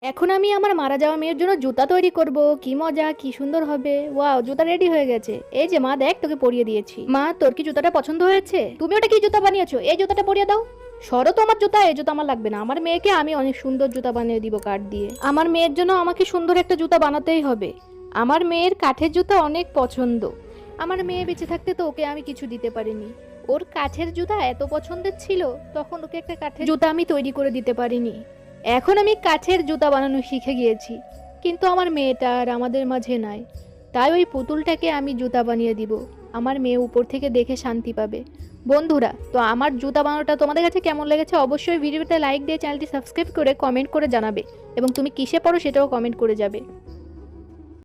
এখন আমি আমার মারা যাওয়া মেয়ের জন্য জুতা তৈরি করব। কি মজা, কি সুন্দর হবে। ওয়াও, জুতা রেডি হয়ে গেছে। এই যে মা, দেখ তোকে পরিয়ে দিয়েছি। মা, তোর কি জুতাটা পছন্দ হয়েছে? তুমি ওটা কি জুতা বানিয়েছো? এই জুতাটা পরিয়ে দাও। সরো তো আমার জুতা, এই জুতা আমার লাগবে না। আমার মেয়েকে আমি অনেক সুন্দর জুতা বানিয়ে দিব কাঠ দিয়ে। আমার মেয়ের জন্য আমাকে সুন্দর একটা জুতা বানাতেই হবে। আমার মেয়ের কাঠের জুতা অনেক পছন্দ। আমার মেয়ে বেঁচে থাকতে তো ওকে আমি কিছু দিতে পারিনি। ওর কাঠের জুতা এত পছন্দের ছিল, তখন ওকে একটা কাঠের জুতা আমি তৈরি করে দিতে পারিনি। এখন আমি কাঠের জুতা বানানো শিখে গিয়েছি, কিন্তু আমার মেয়েটা আর আমাদের মাঝে নাই। তাই ওই পুতুলটাকে আমি জুতা বানিয়ে দিব। আমার মেয়ে উপর থেকে দেখে শান্তি পাবে। বন্ধুরা, তো আমার জুতা বানানোটা তোমাদের কাছে কেমন লেগেছে অবশ্যই ভিডিওতে লাইক দিয়ে চ্যানেলটি সাবস্ক্রাইব করে কমেন্ট করে জানাবে, এবং তুমি কিসে পড়ো সেটাও কমেন্ট করে যাবে।